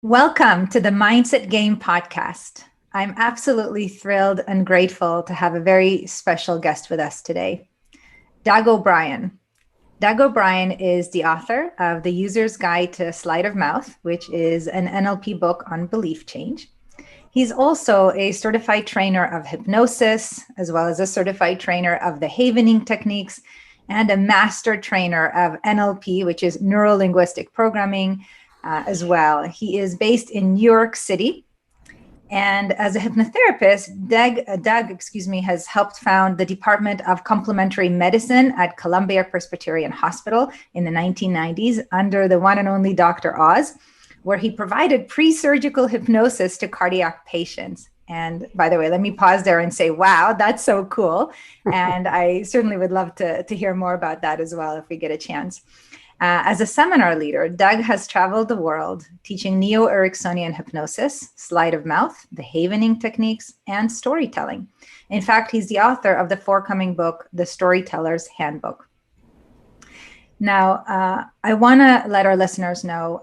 Welcome to the Mindset Game podcast. I'm absolutely thrilled and grateful to have a very special guest with us today, Doug O'Brien. Doug O'Brien is the author of The User's Guide to Sleight of Mouth, which is an NLP book on belief change. He's also a certified trainer of hypnosis, as well as a certified trainer of the Havening techniques, and a master trainer of NLP, which is neuro-linguistic programming, as well. He is based in New York City. And as a hypnotherapist, Doug, has helped found the Department of Complementary Medicine at Columbia-Presbyterian Hospital in the 1990s under the one and only Dr. Oz, where he provided pre-surgical hypnosis to cardiac patients. And by the way, let me pause there and say, wow, that's so cool. And I certainly would love to hear more about that as well if we get a chance. As a seminar leader, Doug has traveled the world teaching Neo-Ericksonian hypnosis, Sleight of Mouth, the Havening techniques, and storytelling. In fact, he's the author of the forthcoming book, The Storyteller's Handbook. Now, I want to let our listeners know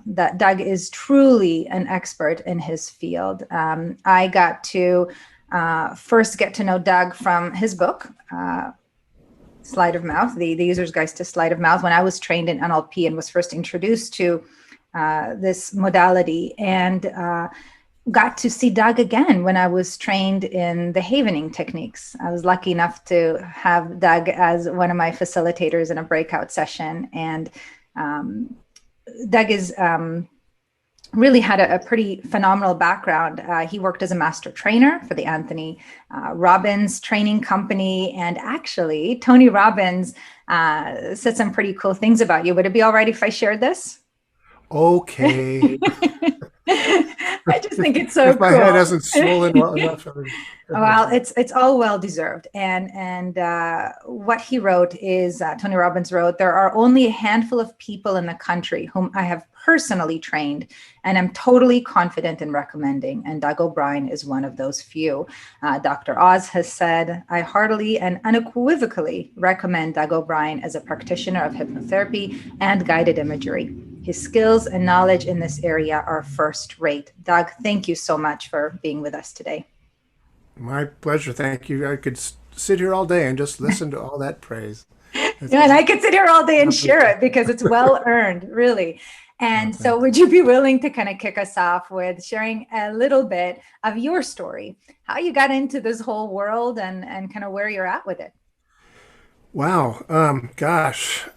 that Doug is truly an expert in his field. I got to first get to know Doug from his book, Sleight of Mouth, the User's Guide to Sleight of Mouth, when I was trained in NLP and was first introduced to this modality, and got to see Doug again when I was trained in the Havening techniques. I was lucky enough to have Doug as one of my facilitators in a breakout session, and Doug is really had a pretty phenomenal background. He worked as a master trainer for the Anthony Robbins training company. And actually, Tony Robbins said some pretty cool things about you. Would it be all right if I shared this? Okay. I just think it's so if my cool. head hasn't swollen well enough. Well, it's all well deserved. And what he wrote is, Tony Robbins wrote, there are only a handful of people in the country whom I have personally trained and I'm totally confident in recommending. And Doug O'Brien is one of those few. Dr. Oz has said, I heartily and unequivocally recommend Doug O'Brien as a practitioner of hypnotherapy and guided imagery. His skills and knowledge in this area are first rate. Doug, thank you so much for being with us today. My pleasure. Thank you. I could sit here all day and just listen to all that praise. Yeah, and I could sit here all day and share it because it's well earned, really. And so would you be willing to kind of kick us off with sharing a little bit of your story, how you got into this whole world and kind of where you're at with it? Wow. Gosh.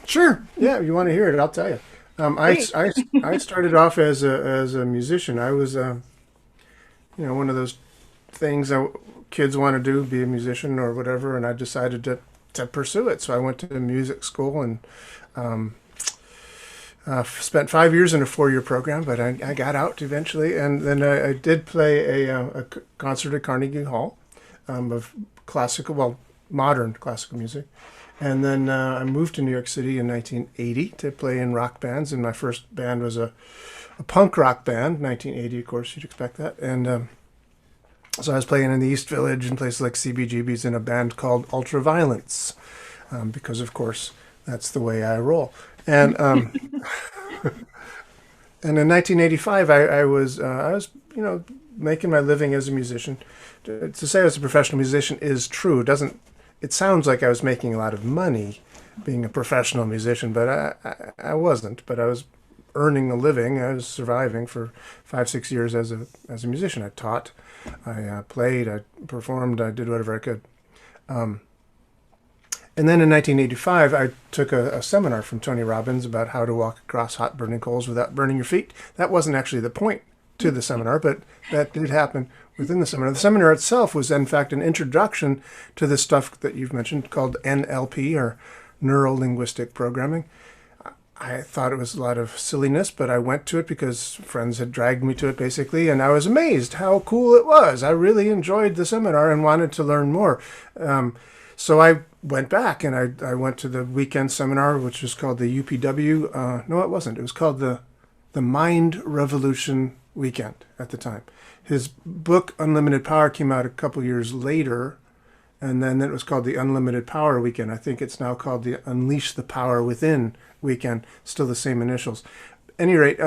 Sure. Yeah. You want to hear it? I'll tell you. I started off as a musician. I was, one of those things that kids want to do, be a musician or whatever, and I decided to pursue it. So I went to music school and spent 5 years in a 4-year program, but I got out eventually, and then I did play a concert at Carnegie Hall of modern classical music. And then I moved to New York City in 1980 to play in rock bands, and my first band was a punk rock band, 1980, of course, you'd expect that. And so I was playing in the East Village and places like CBGB's in a band called Ultraviolence, because, of course, that's the way I roll. And and in 1985, I was making my living as a musician. To say I was a professional musician is true. It sounds like I was making a lot of money being a professional musician, but I wasn't. But I was earning a living. I was surviving for 5-6 years as a musician. I taught, I played, I performed, I did whatever I could. And then in 1985, I took a seminar from Tony Robbins about how to walk across hot burning coals without burning your feet. That wasn't actually the point to the seminar, but that did happen within the seminar. The seminar itself was, in fact, an introduction to the stuff that you've mentioned called NLP, or neuro-linguistic programming. I thought it was a lot of silliness, but I went to it because friends had dragged me to it, basically, and I was amazed how cool it was. I really enjoyed the seminar and wanted to learn more. So I went back and I went to the weekend seminar, which was called the UPW. No, it wasn't. It was called the Mind Revolution Weekend at the time. His book, Unlimited Power, came out a couple years later, and then it was called the Unlimited Power Weekend. I think it's now called the Unleash the Power Within Weekend, still the same initials. At any rate,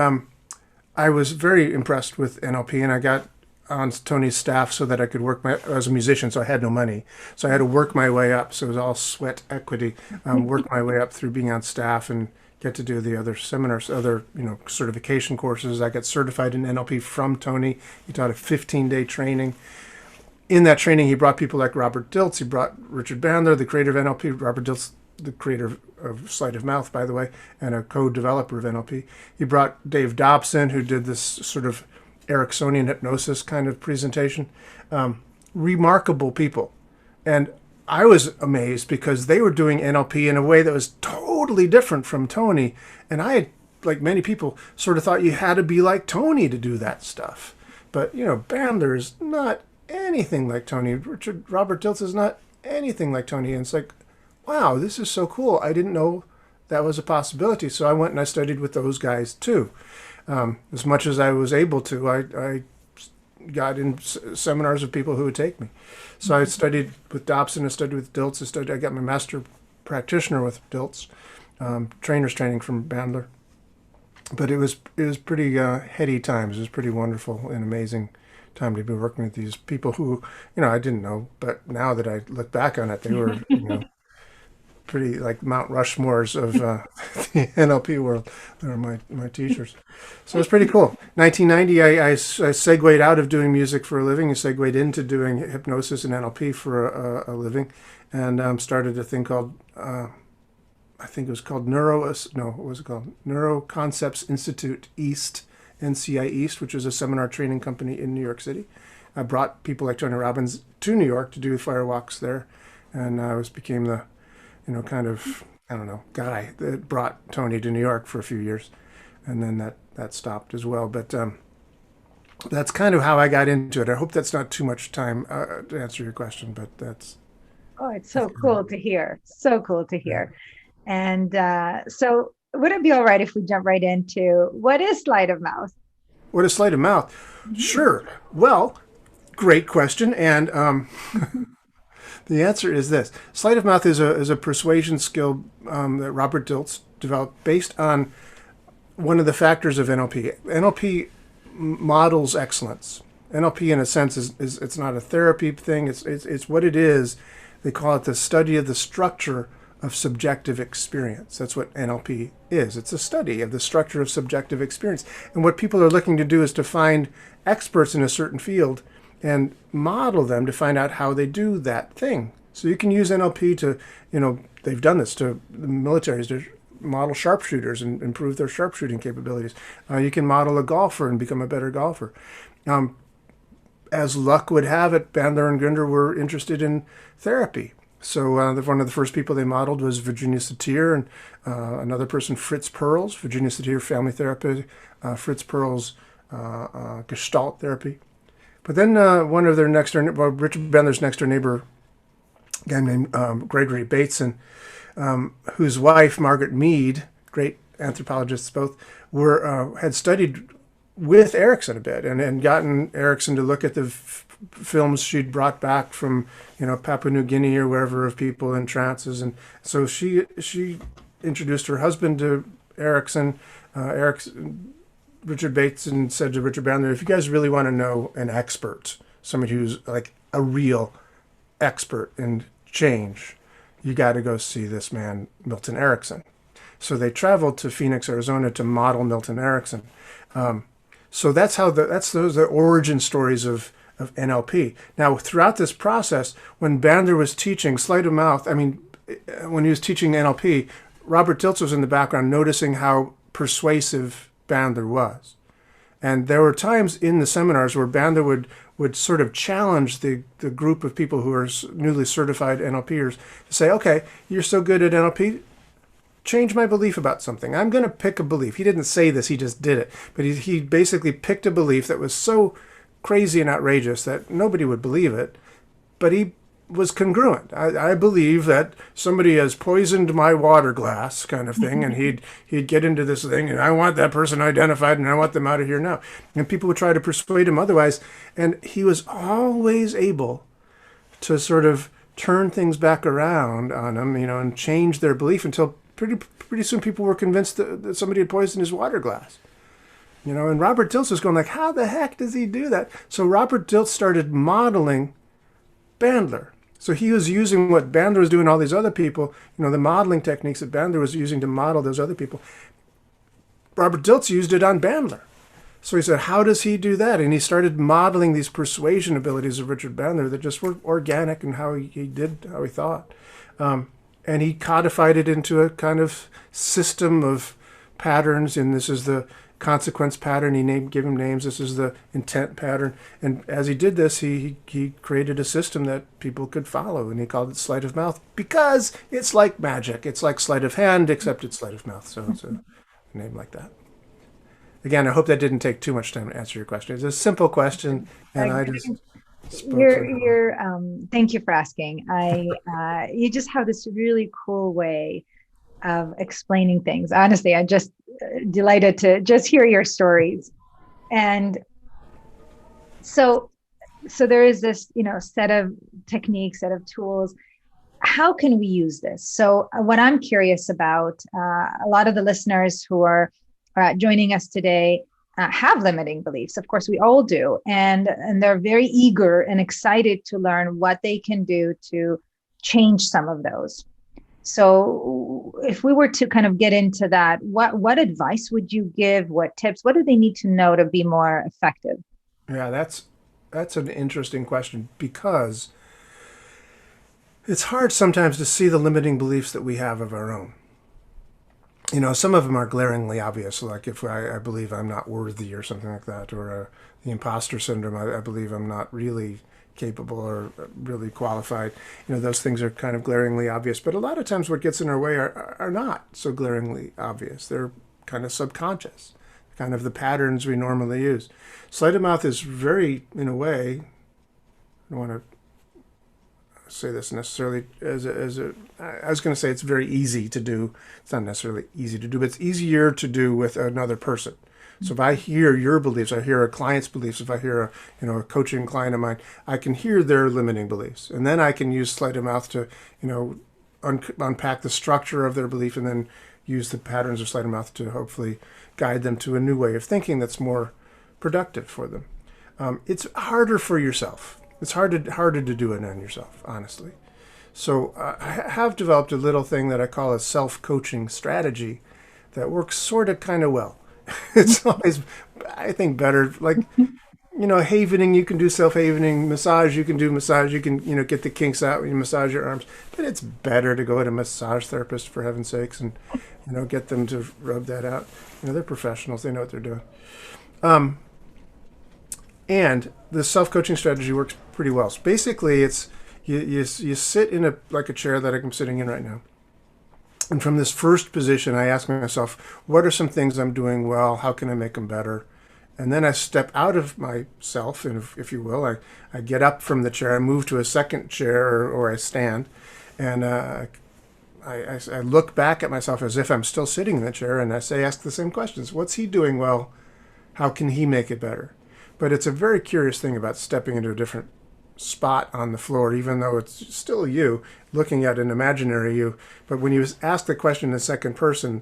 I was very impressed with NLP, and I got on Tony's staff so that I could I was a musician, so I had no money. So I had to work my way up. So it was all sweat equity, work my way up through being on staff and get to do the other seminars, other, certification courses. I got certified in NLP from Tony. He taught a 15-day training. In that training, he brought people like Robert Dilts. He brought Richard Bandler, the creator of NLP. Robert Dilts, the creator of Sleight of Mouth, by the way, and a co-developer of NLP. He brought Dave Dobson, who did this sort of Ericksonian hypnosis kind of presentation. Remarkable people. And I was amazed because they were doing NLP in a way that was totally different from Tony. And I had, like many people, sort of thought you had to be like Tony to do that stuff. But, Bandler is not anything like Tony. Robert Dilts is not anything like Tony. And it's like, wow, this is so cool. I didn't know that was a possibility. So I went and I studied with those guys too. As much as I was able to, I got in seminars of people who would take me. So I studied with Dobson, I studied with Dilts, I got my master practitioner with Dilts, trainer's training from Bandler. But it was pretty heady times. It was pretty wonderful and amazing time to be working with these people who, I didn't know, but now that I look back on it, they were, pretty like Mount Rushmores of the NLP world. They were my teachers. So it was pretty cool. 1990, I segued out of doing music for a living and segued into doing hypnosis and NLP for a living, and started a thing called, I think it was called Neuro Concepts Institute East, NCI East, which was a seminar training company in New York City. I brought people like Tony Robbins to New York to do firewalks there, and I became the guy that brought Tony to New York for a few years. And then that stopped as well. But that's kind of how I got into it. I hope that's not too much time to answer your question, but that's... Oh, it's so cool to hear. So cool to hear. Yeah. And so would it be all right if we jump right into what is Sleight of Mouth? What is Sleight of Mouth? Sure. Well, great question. And... the answer is this. Sleight of Mouth is a persuasion skill that Robert Dilts developed based on one of the factors of NLP. NLP models excellence. NLP, in a sense, is it's not a therapy thing. It's what it is. They call it the study of the structure of subjective experience. That's what NLP is. It's a study of the structure of subjective experience. And what people are looking to do is to find experts in a certain field and model them to find out how they do that thing. So you can use NLP to, they've done this to the militaries to model sharpshooters and improve their sharpshooting capabilities. You can model a golfer and become a better golfer. As luck would have it, Bandler and Grinder were interested in therapy. So one of the first people they modeled was Virginia Satir, and another person, Fritz Perls, Virginia Satir, family therapy, Fritz Perls, Gestalt therapy. But then one of their Richard Bandler's next door neighbor, a guy named Gregory Bateson, whose wife, Margaret Mead, great anthropologists both, had studied with Erickson a bit and gotten Erickson to look at the films she'd brought back from, Papua New Guinea or wherever of people in trances. And so she introduced her husband to Erickson. Richard Bateson said to Richard Bandler, if you guys really want to know an expert, somebody who's like a real expert in change, you got to go see this man, Milton Erickson. So they traveled to Phoenix, Arizona to model Milton Erickson. So that's those are origin stories of NLP. Now, throughout this process, when Bandler was teaching Sleight of Mouth, when he was teaching NLP, Robert Dilts was in the background noticing how persuasive Bandler was. And there were times in the seminars where Bandler would sort of challenge the group of people who are newly certified NLPers to say, okay, you're so good at NLP, change my belief about something. I'm going to pick a belief. He didn't say this, he just did it. But he basically picked a belief that was so crazy and outrageous that nobody would believe it. But he was congruent. I believe that somebody has poisoned my water glass kind of thing, and he'd get into this thing, and I want that person identified, and I want them out of here now. And people would try to persuade him otherwise, and he was always able to sort of turn things back around on them, and change their belief until pretty soon people were convinced that somebody had poisoned his water glass. And Robert Dilts was going like, how the heck does he do that? So Robert Dilts started modeling Bandler. So he was using what Bandler was doing, all these other people, the modeling techniques that Bandler was using to model those other people. Robert Dilts used it on Bandler. So he said, how does he do that? And he started modeling these persuasion abilities of Richard Bandler that just were organic in how he thought. And he codified it into a kind of system of patterns. And this is the consequence pattern. He gave him names. This is the intent pattern. And as he did this, he created a system that people could follow. And he called it Sleight of Mouth because it's like magic. It's like sleight of hand, except it's Sleight of Mouth. So it's a name like that. Again, I hope that didn't take too much time to answer your question. It's a simple question, and I just thank you for asking. You just have this really cool way of explaining things. Honestly, I'm just delighted to just hear your stories. And so there is this, set of techniques, set of tools. How can we use this? So what I'm curious about, a lot of the listeners who are joining us today have limiting beliefs. Of course, we all do. And they're very eager and excited to learn what they can do to change some of those. So if we were to kind of get into that, what advice would you give? What tips? What do they need to know to be more effective? Yeah, that's an interesting question, because it's hard sometimes to see the limiting beliefs that we have of our own. Some of them are glaringly obvious, like if I believe I'm not worthy or something like that, or the imposter syndrome, I believe I'm not really capable or really qualified. Those things are kind of glaringly obvious. But a lot of times what gets in our way are not so glaringly obvious. They're kind of subconscious, kind of the patterns we normally use. Sleight of Mouth is very, in a way, I don't want to say this necessarily I was going to say it's very easy to do. It's not necessarily easy to do, but it's easier to do with another person. So if I hear your beliefs, I hear a client's beliefs, if I hear a coaching client of mine, I can hear their limiting beliefs. And then I can use Sleight of Mouth to, unpack the structure of their belief, and then use the patterns of Sleight of Mouth to hopefully guide them to a new way of thinking that's more productive for them. It's harder for yourself. It's harder to do it on yourself, honestly. So I have developed a little thing that I call a self-coaching strategy that works sort of kind of well. It's always, I think, better. Like, havening, you can do self-havening. Massage, you can do massage. You can, get the kinks out when you massage your arms. But it's better to go to a massage therapist, for heaven's sakes, and, get them to rub that out. They're professionals. They know what they're doing. And the self-coaching strategy works pretty well. So basically, it's you sit in a chair that I'm sitting in right now. And from this first position, I ask myself, what are some things I'm doing well? How can I make them better? And then I step out of myself, and if you will, I get up from the chair, I move to a second chair, or I stand, and I look back at myself as if I'm still sitting in the chair, and ask the same questions. What's he doing well? How can he make it better? But it's a very curious thing about stepping into a different spot on the floor, even though it's still you, looking at an imaginary you. But when you ask the question in the second person,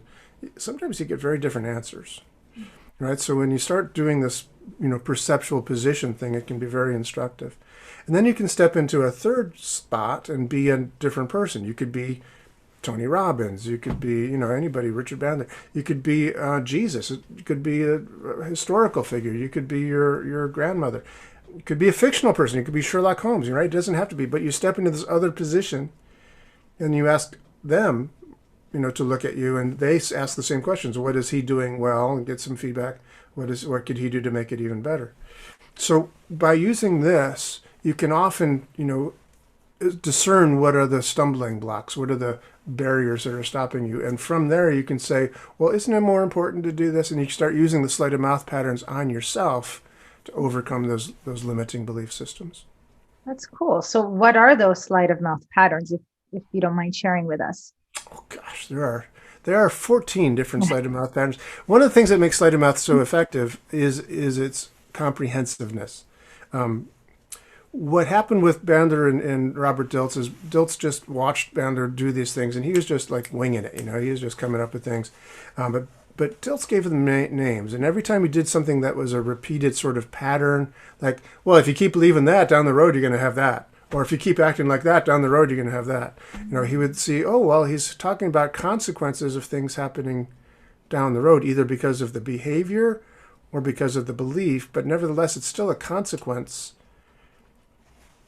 sometimes you get very different answers, right? So when you start doing this, perceptual position thing, it can be very instructive. And then you can step into a third spot and be a different person. You could be Tony Robbins. You could be, anybody, Richard Bandler. You could be Jesus. You could be a historical figure. You could be your grandmother. You could be a fictional person. You could be Sherlock Holmes, right? It doesn't have to be. But you step into this other position, and you ask them, to look at you, and they ask the same questions. What is he doing well? And get some feedback. What could he do to make it even better? So by using this, you can often, discern what are the stumbling blocks, what are the barriers that are stopping you. And from there, you can say, well, isn't it more important to do this? And you start using the Sleight of Mouth patterns on yourself to overcome those limiting belief systems. That's cool. So what are those Sleight of Mouth patterns, if you don't mind sharing with us? Oh, gosh, there are 14 different Sleight of Mouth patterns. One of the things that makes Sleight of Mouth so effective is its comprehensiveness. What happened with Bandler and Robert Dilts is Dilts just watched Bandler do these things, and he was just like winging it. He was just coming up with things. But but tilts gave them names. And every time he did something that was a repeated sort of pattern, like, well, if you keep believing that, down the road, you're going to have that. Or if you keep acting like that, down the road, you're going to have that. He would see, oh, well, he's talking about consequences of things happening down the road, either because of the behavior or because of the belief. But nevertheless, it's still a consequence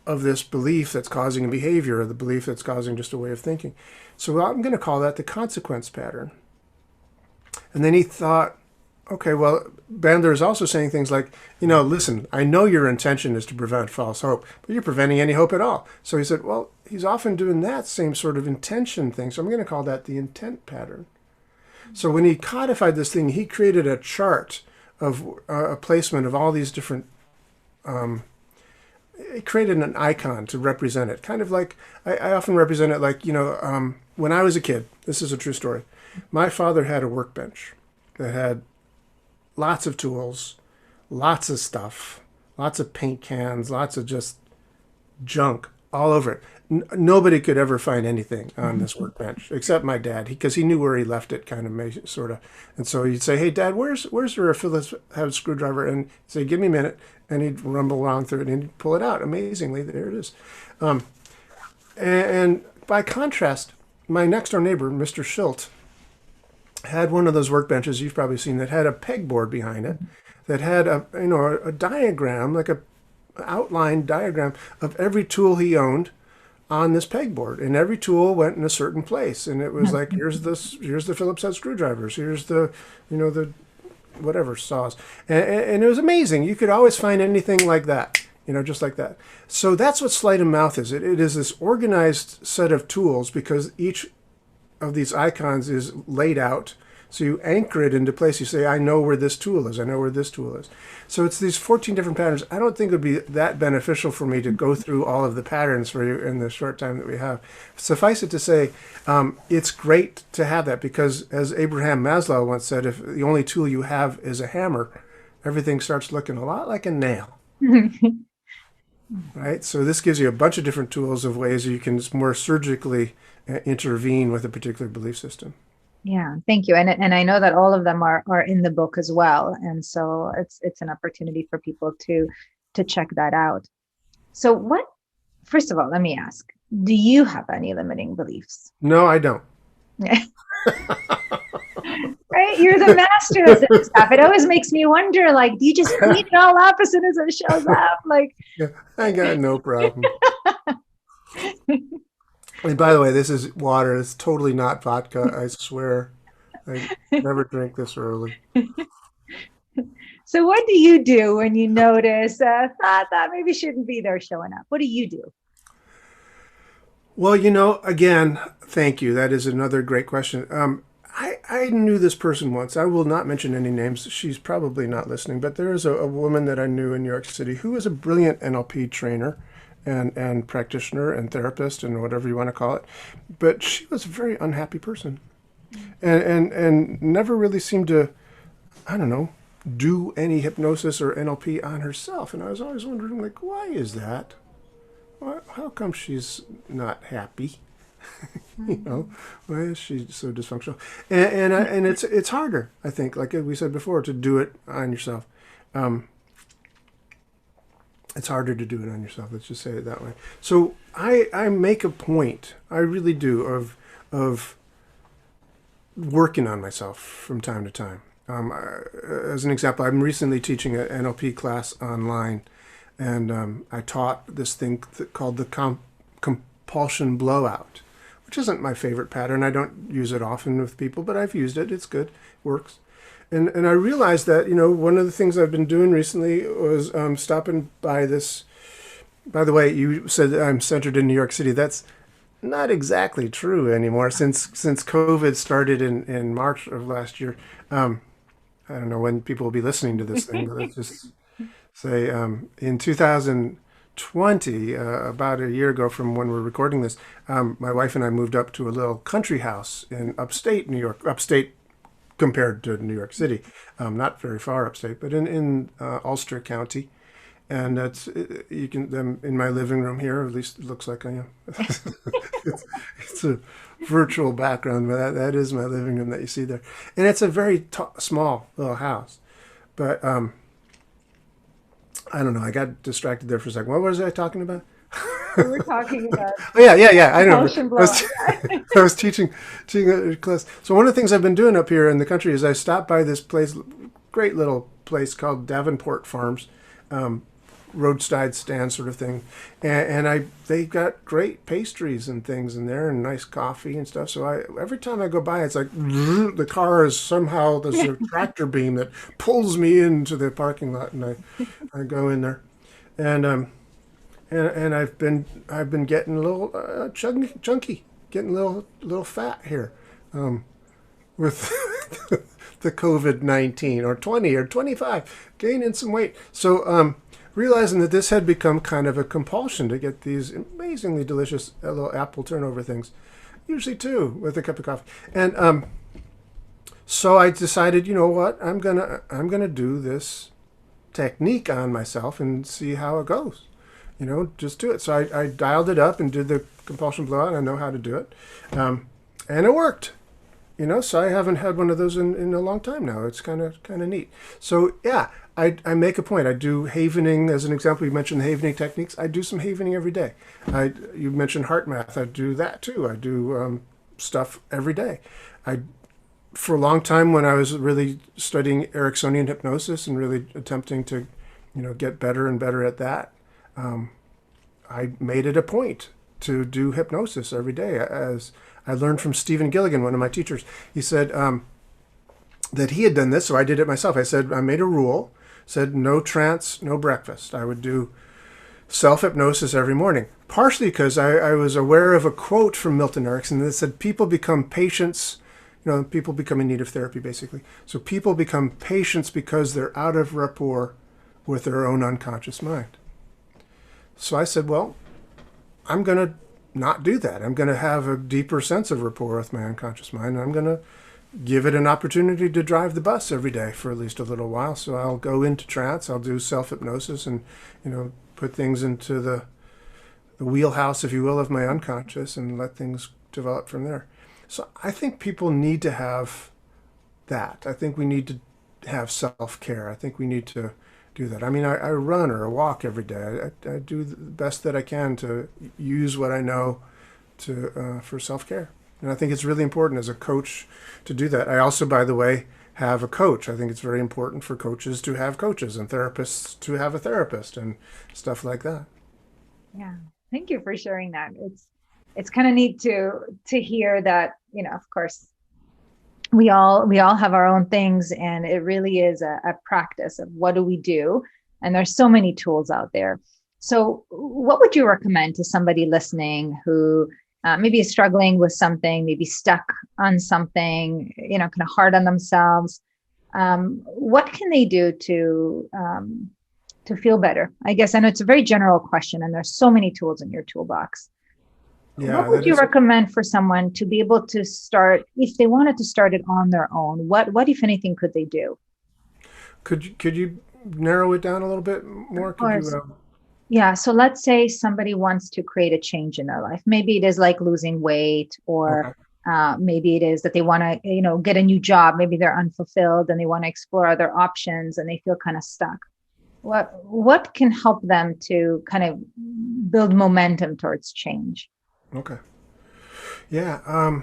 of this belief that's causing a behavior, or the belief that's causing just a way of thinking. So I'm going to call that the consequence pattern. And then he thought, okay, well, Bandler is also saying things like, listen, I know your intention is to prevent false hope, but you're preventing any hope at all. So he said, well, he's often doing that same sort of intention thing. So I'm going to call that the intent pattern. So when he codified this thing, he created a chart of a placement of all these different, he created an icon to represent it. Kind of like, I often represent it like, when I was a kid, this is a true story. My father had a workbench that had lots of tools, lots of stuff, lots of paint cans, lots of just junk all over it. Nobody could ever find anything on this workbench except my dad, because he knew where he left it, kind of, sort of. And so he'd say, hey, Dad, where's there a Phillips head screwdriver? And he'd say, give me a minute. And he'd rumble around through it and he'd pull it out. Amazingly, there it is. And by contrast, my next door neighbor, Mr. Schilt, had one of those workbenches you've probably seen that had a pegboard behind it, that had a diagram, like a outline diagram of every tool he owned on this pegboard, and every tool went in a certain place, and it was like, here's the Phillips head screwdrivers, here's the the whatever saws, and it was amazing. You could always find anything like that, just like that. So that's what Sleight of Mouth is. It is this organized set of tools, because each of these icons is laid out. So you anchor it into place. You say, I know where this tool is. I know where this tool is. So it's these 14 different patterns. I don't think it would be that beneficial for me to go through all of the patterns for you in the short time that we have. Suffice it to say, it's great to have that, because as Abraham Maslow once said, if the only tool you have is a hammer, everything starts looking a lot like a nail. Right? So this gives you a bunch of different tools of ways you can more surgically intervene with a particular belief system. Yeah, thank you. And I know that all of them are in the book as well. And so it's an opportunity for people to check that out. So first of all, let me ask, do you have any limiting beliefs? No, I don't. Right? You're the master of this stuff. It always makes me wonder, like, do you just clean it all up as soon as it shows up? Like, yeah, I got no problem. And by the way, this is water. It's totally not vodka. I swear. I never drink this early. So what do you do when you notice that maybe shouldn't be there showing up? What do you do? Well, again, thank you. That is another great question. I knew this person once. I will not mention any names. She's probably not listening, but there is a woman that I knew in New York City who was a brilliant NLP trainer and practitioner and therapist and whatever you want to call it. But she was a very unhappy person and never really seemed to, I don't know, do any hypnosis or NLP on herself. And I was always wondering, like, why is that? How come she's not happy? Why is she so dysfunctional? And it's harder, I think, like we said before, to do it on yourself. It's harder to do it on yourself. Let's just say it that way. So I make a point, I really do, of working on myself from time to time. As an example, I'm recently teaching an NLP class online, and I taught this thing called the compulsion blowout, which isn't my favorite pattern. I don't use it often with people, but I've used it. It's good. It works. And I realized that, one of the things I've been doing recently was stopping by this. By the way, you said that I'm centered in New York City. That's not exactly true anymore since COVID started in March of last year. I don't know when people will be listening to this thing, but let's just say in 2020, about a year ago from when we're recording this, my wife and I moved up to a little country house in upstate New York, upstate compared to New York City, not very far upstate, but in Ulster County. And that's, you can, them in my living room here, at least it looks like I am. It's a virtual background, but that is my living room that you see there. And it's a very small little house. But I don't know, I got distracted there for a second. What was I talking about? We were talking about Oh, yeah, I know. compulsion blowout. I was teaching a class. So one of the things I've been doing up here in the country is I stopped by this place, great little place called Davenport Farms, roadside stand sort of thing, and they got great pastries and things in there and nice coffee and stuff. So every time I go by, it's like the car is somehow there's a tractor beam that pulls me into the parking lot, and I go in there, and I've been getting a little chunky, getting a little fat here, with the COVID-19 or 20 or 25, gaining some weight. So realizing that this had become kind of a compulsion to get these amazingly delicious little apple turnover things, usually two with a cup of coffee, and so I decided, you know what, I'm gonna do this technique on myself and see how it goes. Just do it. So I dialed it up and did the compulsion blowout. I know how to do it. And it worked. So I haven't had one of those in a long time now. It's kind of neat. So yeah, I make a point. I do havening as an example. You mentioned the havening techniques. I do some havening every day. You mentioned heart math. I do that too. I do stuff every day. For a long time when I was really studying Ericksonian hypnosis and really attempting to, get better and better at that, I made it a point to do hypnosis every day. As I learned from Stephen Gilligan, one of my teachers, he said that he had done this, so I did it myself. I made a rule, said no trance, no breakfast. I would do self-hypnosis every morning, partially because I was aware of a quote from Milton Erickson that said people become patients, people become in need of therapy, basically. So people become patients because they're out of rapport with their own unconscious mind. So I said, well, I'm going to not do that. I'm going to have a deeper sense of rapport with my unconscious mind. I'm going to give it an opportunity to drive the bus every day for at least a little while. So I'll go into trance. I'll do self-hypnosis and, put things into the wheelhouse, if you will, of my unconscious and let things develop from there. So I think people need to have that. I think we need to have self-care. I think we need to do that. I mean, I run or walk every day. I do the best that I can to use what I know for self-care. And I think it's really important as a coach to do that. I also, by the way, have a coach. I think it's very important for coaches to have coaches and therapists to have a therapist and stuff like that. Yeah. Thank you for sharing that. It's kind of neat to hear that, of course, we all have our own things, and it really is a practice of what do we do. And there's so many tools out there. So what would you recommend to somebody listening who maybe is struggling with something, maybe stuck on something, kind of hard on themselves? What can they do to feel better? I guess I know it's a very general question, and there's so many tools in your toolbox. Yeah, what would you recommend for someone to be able to start, if they wanted to start it on their own? What if anything, could they do? Could you narrow it down a little bit more? Of course. Yeah. So let's say somebody wants to create a change in their life. Maybe it is like losing weight, or maybe it is that they want to, get a new job. Maybe they're unfulfilled and they want to explore other options and they feel kind of stuck. What can help them to kind of build momentum towards change? Okay. Yeah.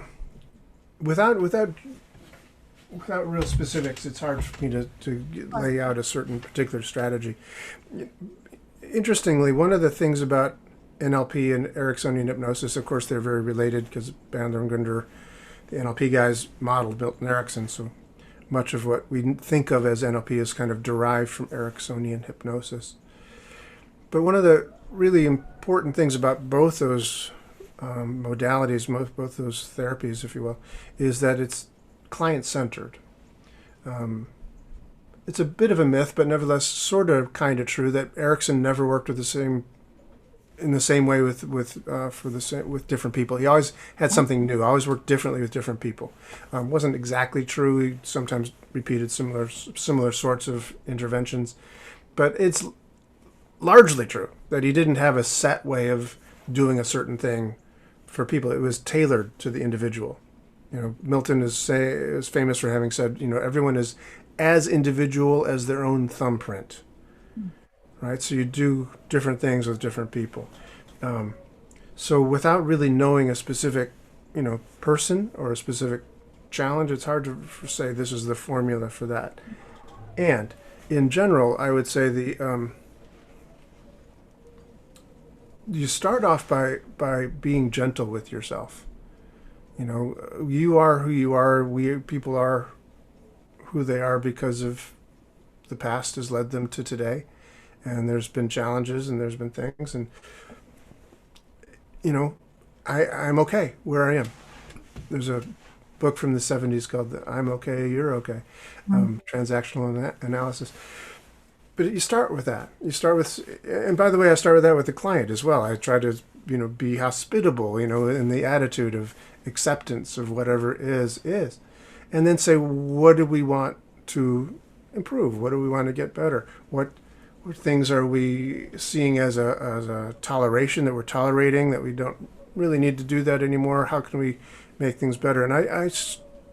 Without real specifics, it's hard for me to lay out a certain particular strategy. Interestingly, one of the things about NLP and Ericksonian hypnosis, of course, they're very related because Bandler and Gunder, the NLP guys, modeled Milton Erickson. So much of what we think of as NLP is kind of derived from Ericksonian hypnosis. But one of the really important things about both those modalities, both those therapies, if you will, is that it's client-centered. It's a bit of a myth, but nevertheless sort of kind of true that Erickson never worked in the same way with different people. He always had something new. Always worked differently with different people. Wasn't exactly true. He sometimes repeated similar sorts of interventions, but it's largely true, that he didn't have a set way of doing a certain thing for people. It was tailored to the individual. Milton is famous for having said, everyone is as individual as their own thumbprint, right? So you do different things with different people. So without really knowing a specific, person or a specific challenge, it's hard to say this is the formula for that. And in general, I would say you start off by being gentle with yourself. You are who you are. People are who they are because of the past has led them to today. And there's been challenges and there's been things. And, I'm okay where I am. There's a book from the 70s called I'm Okay, You're Okay, transactional analysis. But you start with that. And by the way, I start with that with the client as well. I try to, be hospitable, in the attitude of acceptance of whatever is. And then say, what do we want to improve? What do we want to get better? What things are we seeing as a toleration that we're tolerating, that we don't really need to do that anymore? How can we make things better? And I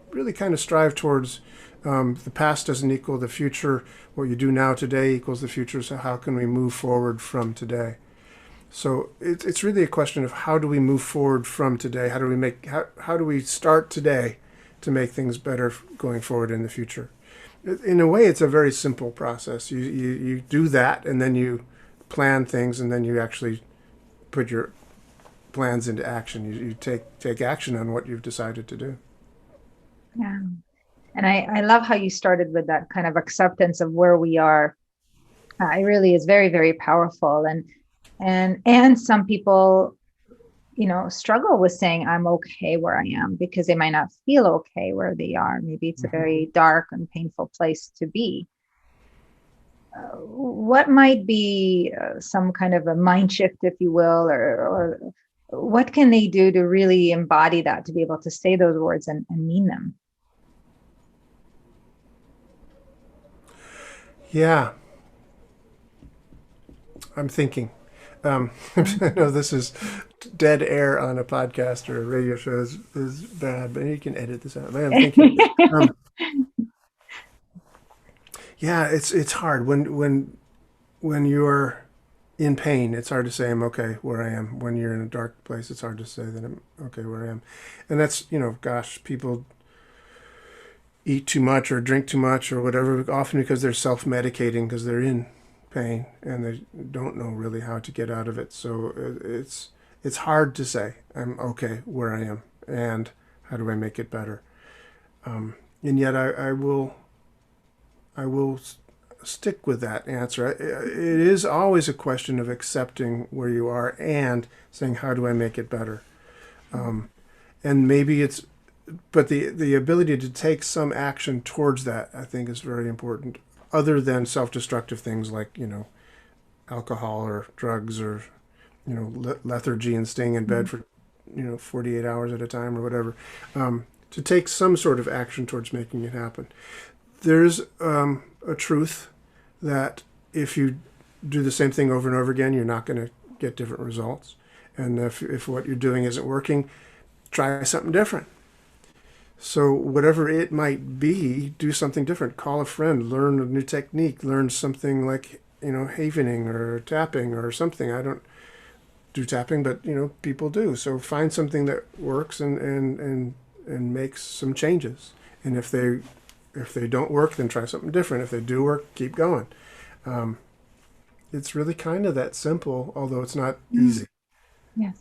really kind of strive towards the past doesn't equal the future. What you do now today equals the future. So how can we move forward from today? So it's really a question of how do we move forward from today? How do we start today to make things better going forward in the future? In a way, it's a very simple process. You do that, and then you plan things, and then you actually put your plans into action. You take action on what you've decided to do. Yeah. And I love how you started with that kind of acceptance of where we are. It really is very, very powerful. And some people, struggle with saying I'm okay where I am because they might not feel okay where they are. Maybe it's a very dark and painful place to be. What might be some kind of a mind shift, if you will, or what can they do to really embody that, to be able to say those words and mean them? Yeah. I'm thinking. I know this is dead air on a podcast or a radio show is bad, but you can edit this out. But I'm thinking. Yeah, it's hard when you're in pain. It's hard to say I'm okay where I am. When you're in a dark place, it's hard to say that I'm okay where I am. And that's people eat too much or drink too much or whatever, often because they're self-medicating because they're in pain and they don't know really how to get out of it. So it's hard to say I'm okay where I am and how do I make it better. And yet I will stick with that answer. It is always a question of accepting where you are and saying how do I make it better. And maybe but the ability to take some action towards that, I think, is very important, other than self-destructive things like, alcohol or drugs or, lethargy and staying in bed for, 48 hours at a time or whatever, to take some sort of action towards making it happen. There's a truth that if you do the same thing over and over again, you're not going to get different results. And if what you're doing isn't working, try something different. So whatever it might be, do something different. Call a friend, learn a new technique, learn something like, havening or tapping or something. I don't do tapping, but, people do. So find something that works and make some changes. And if they don't work, then try something different. If they do work, keep going. It's really kind of that simple, although it's not easy. Yes.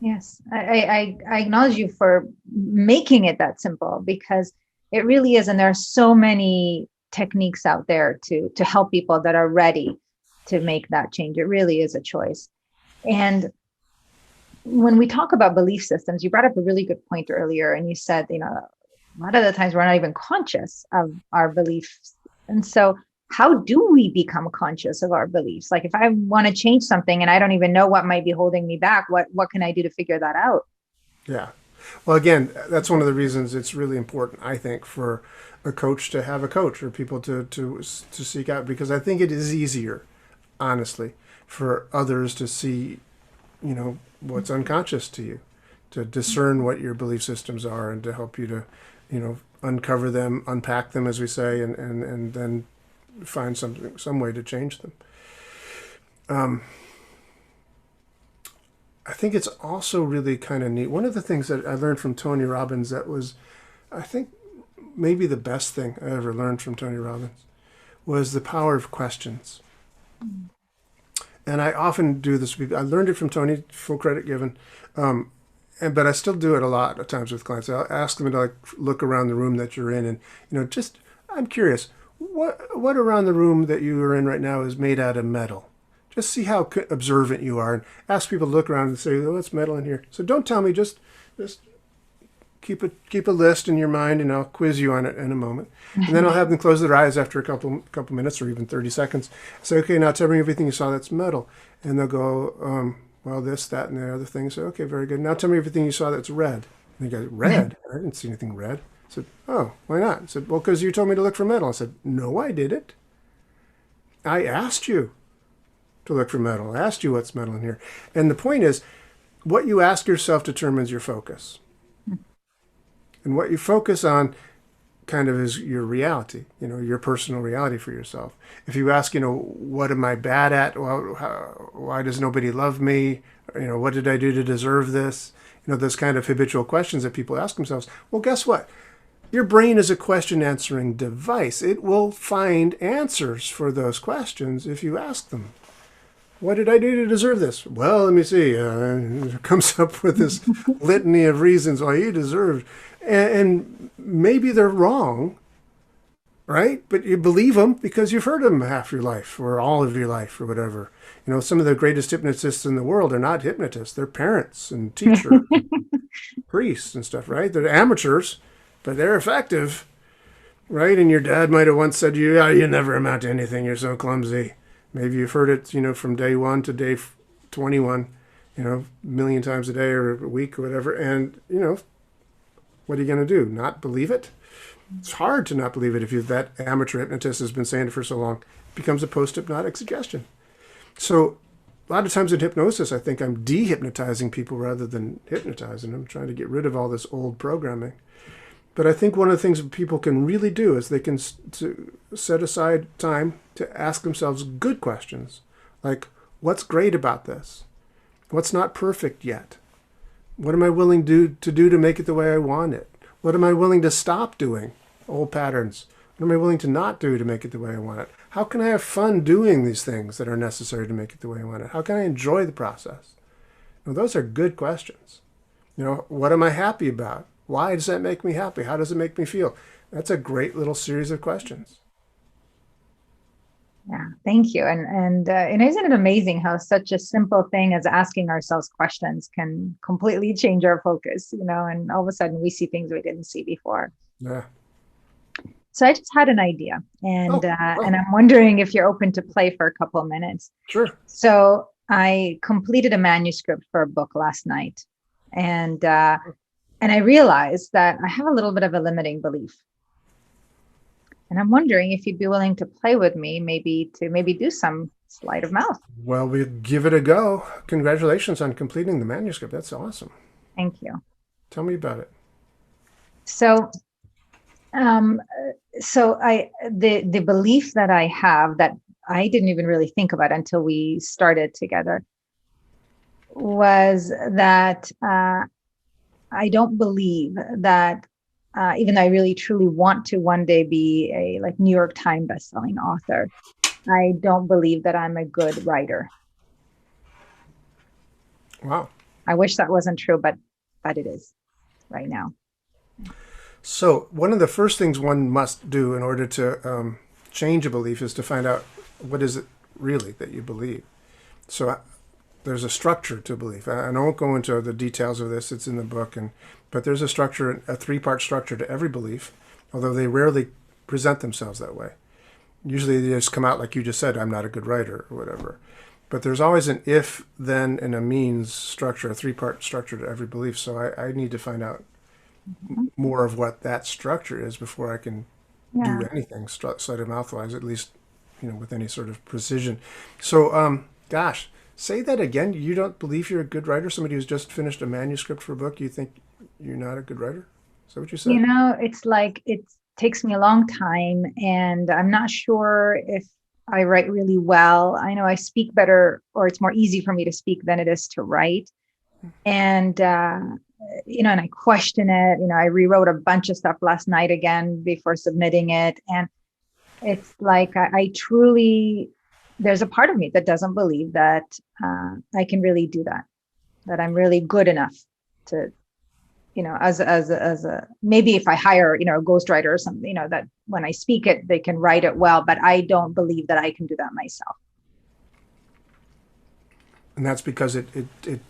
Yes, I acknowledge you for making it that simple, because it really is. And there are so many techniques out there to help people that are ready to make that change. It really is a choice. And when we talk about belief systems, you brought up a really good point earlier. And you said, a lot of the times we're not even conscious of our beliefs. And so how do we become conscious of our beliefs? Like if I want to change something and I don't even know what might be holding me back, what can I do to figure that out? Yeah. Well, again, that's one of the reasons it's really important, I think, for a coach to have a coach or people to seek out, because I think it is easier honestly, for others to see, what's unconscious to you, to discern what your belief systems are, and to help you to, uncover them, unpack them, as we say, and then find some way to change them. I think it's also really kind of neat. One of the things that I learned from Tony Robbins that was, I think, maybe the best thing I ever learned from Tony Robbins was the power of questions. And I often do this. I learned it from Tony, full credit given. But I still do it a lot of times with clients. I'll ask them to look around the room that you're in, and just I'm curious, what around the room that you are in right now is made out of metal? Just see how observant you are, and ask people to look around and say, "Oh, what's metal in here?" So don't tell me. Just keep a list in your mind, and I'll quiz you on it in a moment. And then I'll have them close their eyes after a couple minutes or even 30 seconds. Say, "Okay, now tell me everything you saw that's metal," and they'll go, "Well, this, that, and the other thing." So, "Okay, very good. Now tell me everything you saw that's red." And they go, "Red? I didn't see anything red." I said, "Oh, why not?" I said, "Well, because you told me to look for metal." I said, "No, I didn't. I asked you to look for metal. I asked you what's metal in here." And the point is, what you ask yourself determines your focus. And what you focus on kind of is your reality, your personal reality for yourself. If you ask, what am I bad at? Well, why does nobody love me? What did I do to deserve this? Those kind of habitual questions that people ask themselves. Well, guess what? Your brain is a question answering device. It will find answers for those questions if you ask them. What did I do to deserve this? Well, let me see. It comes up with this litany of reasons why you deserved. And maybe they're wrong, right? But you believe them because you've heard them half your life or all of your life or whatever. Some of the greatest hypnotists in the world are not hypnotists. They're parents and teachers, priests and stuff, right? They're amateurs, but they're effective, right? And your dad might have once said to you, "Oh, you never amount to anything. You're so clumsy." Maybe you've heard it, from day 1 to day 21, a million times a day or a week or whatever. And, what are you going to do? Not believe it? It's hard to not believe it if that amateur hypnotist has been saying it for so long. It becomes a post-hypnotic suggestion. So a lot of times in hypnosis, I think I'm de-hypnotizing people rather than hypnotizing them, trying to get rid of all this old programming. But I think one of the things that people can really do is they can set aside time to ask themselves good questions, like, what's great about this? What's not perfect yet? What am I willing to do to make it the way I want it? What am I willing to stop doing? Old patterns. What am I willing to not do to make it the way I want it? How can I have fun doing these things that are necessary to make it the way I want it? How can I enjoy the process? Those are good questions. What am I happy about? Why does that make me happy? How does it make me feel? That's a great little series of questions. Yeah, thank you. And isn't it amazing how such a simple thing as asking ourselves questions can completely change our focus, and all of a sudden we see things we didn't see before. Yeah. So I just had an idea, and I'm wondering if you're open to play for a couple of minutes. Sure. So I completed a manuscript for a book last night, and I realized that I have a little bit of a limiting belief. And I'm wondering if you'd be willing to play with me, maybe do some sleight of mouth. Well, we'll give it a go. Congratulations on completing the manuscript. That's awesome. Thank you. Tell me about it. So, the belief that I have that I didn't even really think about until we started together was that I don't believe that. Even though I really truly want to one day be a New York Times bestselling author, I don't believe that I'm a good writer. Wow. I wish that wasn't true, but it is right now. So one of the first things one must do in order to change a belief is to find out what is it really that you believe. So there's a structure to belief. I won't go into the details of this. It's in the book, but there's a structure, a 3-part structure to every belief, although they rarely present themselves that way. Usually they just come out like you just said, "I'm not a good writer," or whatever. But there's always an if, then, and a means structure, a 3-part structure to every belief. So I need to find out more of what that structure is before I can do anything sleight of mouth wise, at least with any sort of precision. So, gosh, say that again. You don't believe you're a good writer? Somebody who's just finished a manuscript for a book, you think you're not a good writer? Is that what you said? It's like it takes me a long time, and I'm not sure if I write really well. I know I speak better, or it's more easy for me to speak than it is to write. And, and I question it. I rewrote a bunch of stuff last night again before submitting it. And it's like, I truly, there's a part of me that doesn't believe that I can really do that I'm really good enough to, as a, maybe if I hire, a ghostwriter or something, that when I speak it, they can write it well, but I don't believe that I can do that myself. And that's because it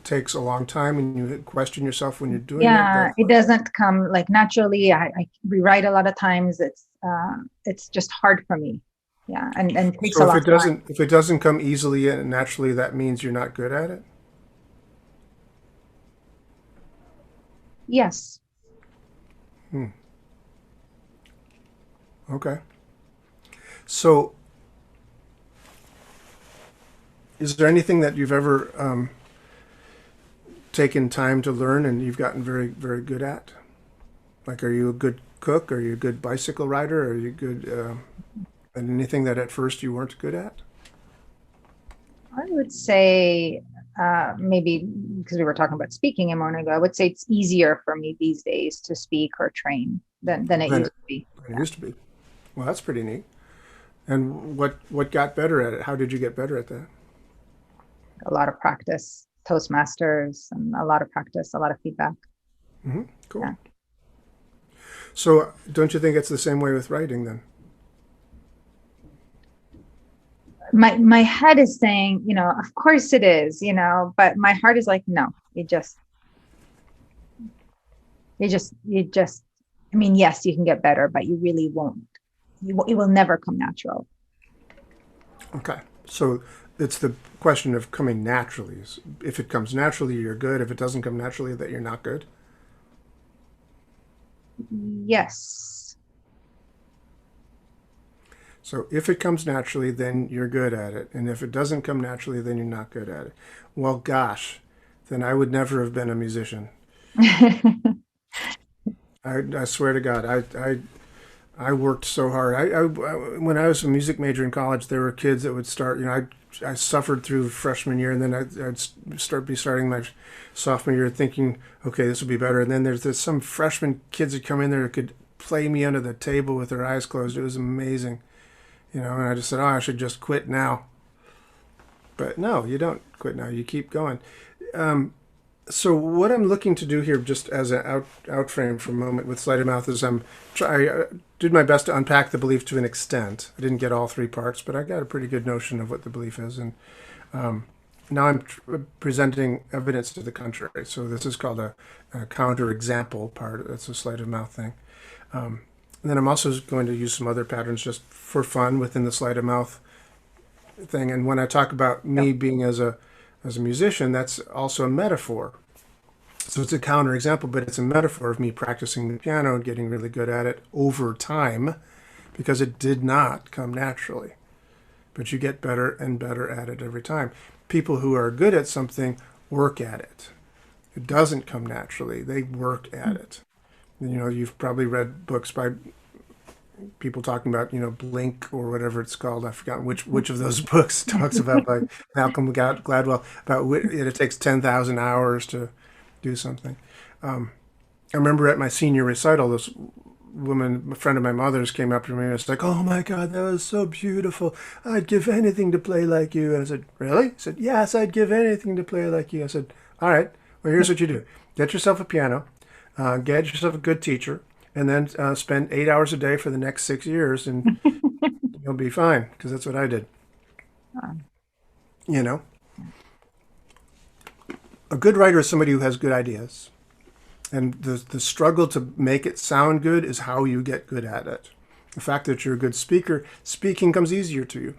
takes a long time and you question yourself when you're doing it. Yeah, it doesn't come like naturally. I rewrite a lot of times. It's just hard for me. Yeah, and it takes a lot of time. If it doesn't come easily and naturally, that means you're not good at it? Yes. Okay. So, is there anything that you've ever taken time to learn and you've gotten very, very good at? Like, are you a good cook? Are you a good bicycle rider? Are you good at anything that at first you weren't good at? I would say maybe because we were talking about speaking a moment ago, I would say it's easier for me these days to speak or train than it used to be. It used to be. Well, that's pretty neat. And what got better at it? How did you get better at that? A lot of practice, Toastmasters, and a lot of practice, a lot of feedback. Mm-hmm. Cool. Yeah. So don't you think it's the same way with writing then? My head is saying, of course it is, but my heart is like, no, yes, you can get better, but you really won't. It will never come natural. Okay. So it's the question of coming naturally. If it comes naturally, you're good. If it doesn't come naturally, that you're not good? Yes. So if it comes naturally, then you're good at it. And if it doesn't come naturally, then you're not good at it. Well, gosh, then I would never have been a musician. I swear to God, I worked so hard. When I was a music major in college, there were kids that would start, I suffered through freshman year, and then I'd starting my sophomore year thinking, okay, this will be better. And then there's some freshman kids that come in there that could play me under the table with their eyes closed. It was amazing. And I just said, oh, I should just quit now. But no, you don't quit now. You keep going. So what I'm looking to do here, just as an outframe for a moment with Sleight of Mouth, is I did my best to unpack the belief to an extent. I didn't get all three parts, but I got a pretty good notion of what the belief is. And now I'm presenting evidence to the contrary. So this is called a counterexample part. That's a Sleight of Mouth thing. And then I'm also going to use some other patterns just for fun within the Sleight of Mouth thing. And when I talk about me being as a musician, that's also a metaphor. So it's a counterexample, but it's a metaphor of me practicing the piano and getting really good at it over time, because it did not come naturally. But you get better and better at it every time. People who are good at something work at it. It doesn't come naturally. They work at it. You've probably read books by people talking about, Blink or whatever it's called. I've forgotten which of those books talks about, by Malcolm Gladwell, about it takes 10,000 hours to do something. I remember at my senior recital, this woman, a friend of my mother's, came up to me and was like, oh my God, that was so beautiful. I'd give anything to play like you. And I said, really? He said, yes, I'd give anything to play like you. I said, all right, well, here's what you do. Get yourself a piano. Get yourself a good teacher, and then spend 8 hours a day for the next 6 years, and you'll be fine, because that's what I did. A good writer is somebody who has good ideas. And the struggle to make it sound good is how you get good at it. The fact that you're a good speaker, speaking comes easier to you.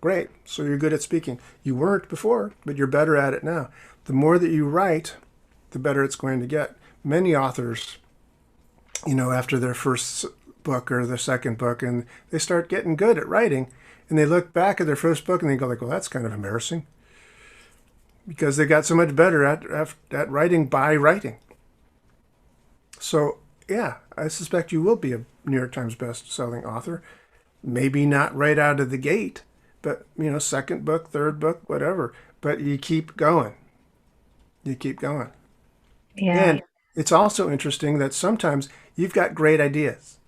Great, so you're good at speaking. You weren't before, but you're better at it now. The more that you write, the better it's going to get. Many authors, after their first book or their second book, and they start getting good at writing, and they look back at their first book and they go like, well, that's kind of embarrassing, because they got so much better at writing by writing. So yeah, I suspect you will be a New York Times best-selling author. Maybe not right out of the gate, but second book, third book, whatever. But you keep going. You keep going. Yeah. And it's also interesting that sometimes you've got great ideas,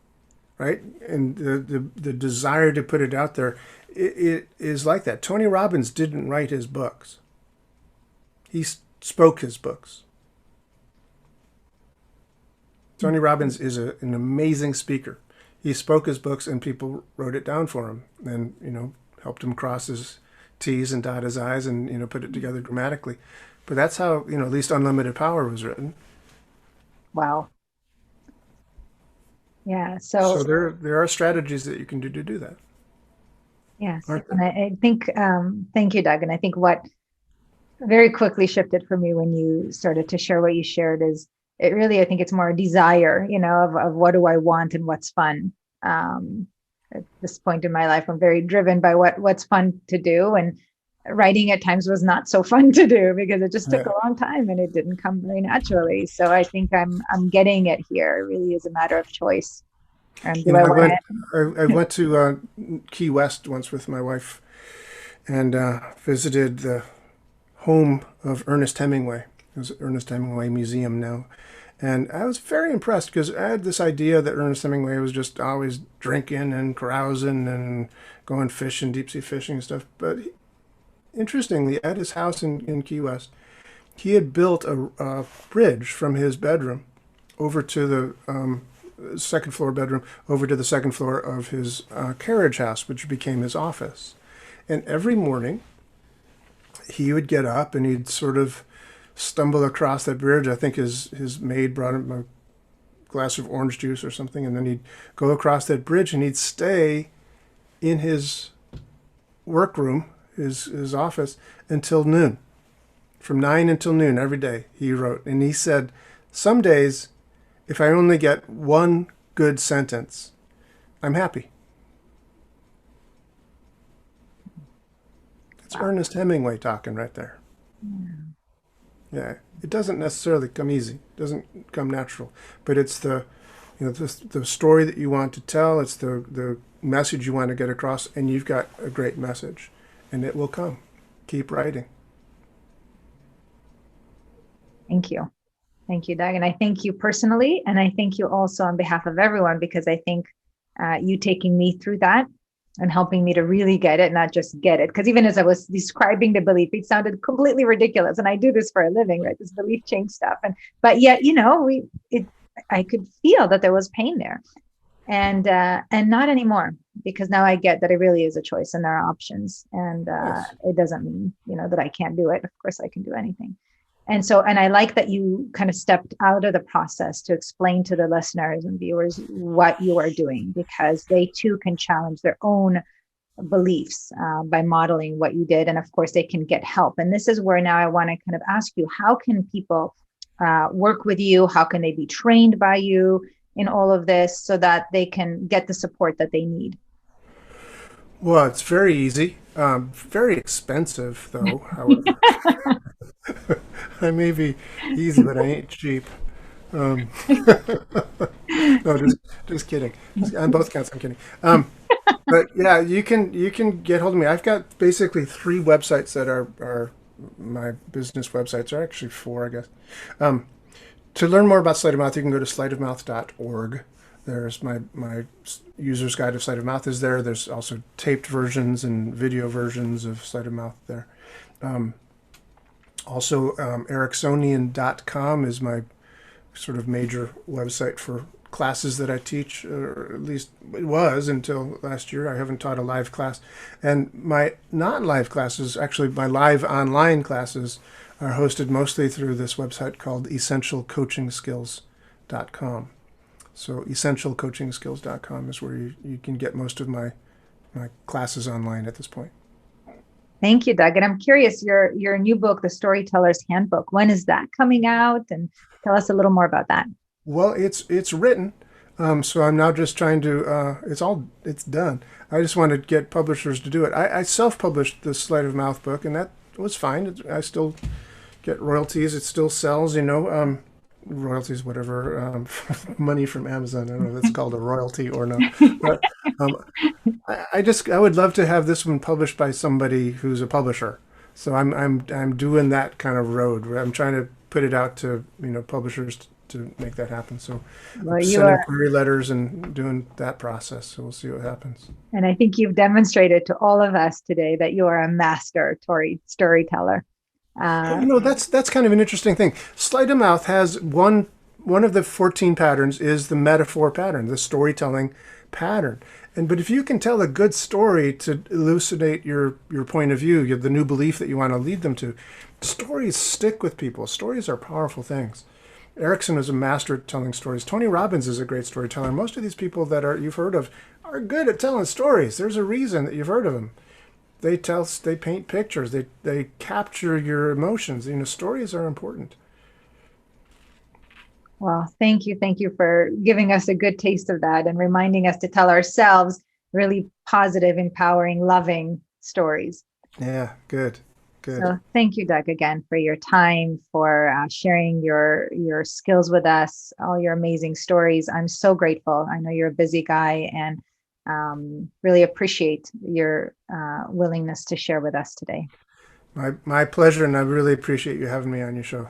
right? And the desire to put it out there, it is like that. Tony Robbins didn't write his books. He spoke his books. Tony Robbins is an amazing speaker. He spoke his books and people wrote it down for him and, helped him cross his T's and dot his I's and, put it together grammatically. But that's how, at least Unlimited Power was written. Wow. Yeah. So there are strategies that you can do to do that. Yes. And I think, thank you, Doug. And I think what very quickly shifted for me when you started to share what you shared is it really, I think it's more a desire, of what do I want and what's fun. At this point in my life, I'm very driven by what's fun to do. And writing at times was not so fun to do because it just took a long time and it didn't come very naturally. So I think I'm getting it here. It really is a matter of choice. I went to Key West once with my wife and visited the home of Ernest Hemingway. There's Ernest Hemingway Museum now. And I was very impressed because I had this idea that Ernest Hemingway was just always drinking and carousing and going fishing, deep sea fishing and stuff. But interestingly, at his house in Key West, he had built a bridge from his bedroom over to the second floor bedroom, over to the second floor of his carriage house, which became his office. And every morning, he would get up and he'd sort of stumble across that bridge. I think his maid brought him a glass of orange juice or something, and then he'd go across that bridge and he'd stay in his workroom, his office, until noon. From 9 until noon every day, he wrote. And he said, some days, if I only get one good sentence, I'm happy. It's Ernest Hemingway talking right there. Yeah, it doesn't necessarily come easy. It doesn't come natural, but it's the story that you want to tell. It's the message you want to get across, and you've got a great message, and it will come. Keep writing. Thank you, Doug, and I thank you personally, and I thank you also on behalf of everyone because I think you taking me through that and helping me to really get it, not just get it. Because even as I was describing the belief, it sounded completely ridiculous. And I do this for a living, right? This belief change stuff. But yet, I could feel that there was pain there. And not anymore, because now I get that it really is a choice and there are options. And yes. It doesn't mean, that I can't do it. Of course, I can do anything. And I like that you kind of stepped out of the process to explain to the listeners and viewers what you are doing, because they too can challenge their own beliefs by modeling what you did. And of course, they can get help. And this is where now I want to kind of ask you, how can people work with you? How can they be trained by you in all of this so that they can get the support that they need? Well, it's very easy. Very expensive, though, however. I may be easy, but I ain't cheap. No, just kidding. On both counts, I'm kidding. But yeah, you can get hold of me. I've got basically 3 websites that are my business websites. Are actually 4, I guess. To learn more about Sleight of Mouth, you can go to sleightoffmouth.org. There's my user's guide of Sleight of Mouth is there. There's also taped versions and video versions of Sleight of Mouth there. Also, Ericksonian.com is my sort of major website for classes that I teach, or at least it was until last year. I haven't taught a live class. And my non-live classes, actually my live online classes, are hosted mostly through this website called essentialcoachingskills.com. So essentialcoachingskills.com is where you can get most of my classes online at this point. Thank you, Doug. And I'm curious, your new book, The Storyteller's Handbook, when is that coming out? And tell us a little more about that. Well, it's written. So I'm now just trying to, it's done. I just want to get publishers to do it. I self-published the Sleight of Mouth book, and that was fine. I still get royalties. It still sells, royalties, whatever, money from Amazon. I don't know if that's called a royalty or not. But um, I would love to have this one published by somebody who's a publisher. So I'm doing that kind of road where I'm trying to put it out to, publishers to make that happen. So Well, I'm you sending are, query letters and doing that process. So we'll see what happens. and I think you've demonstrated to all of us today that you are a master storyteller. Uh, That's kind of an interesting thing. Sleight of Mouth has one of the 14 patterns is the metaphor pattern, the storytelling pattern. But if you can tell a good story to elucidate your point of view, the new belief that you want to lead them to, stories stick with people. Stories are powerful things. Erickson is a master at telling stories. Tony Robbins is a great storyteller. Most of these people that you've heard of are good at telling stories. There's a reason that you've heard of them. They paint pictures. They capture your emotions. Stories are important. well, thank you. Thank you for giving us a good taste of that and reminding us to tell ourselves really positive, empowering, loving stories. Yeah, good. Good. So thank you, Doug, again for your time, for sharing your skills with us, all your amazing stories. I'm so grateful. I know you're a busy guy, and really appreciate your willingness to share with us today. My pleasure, and I really appreciate you having me on your show.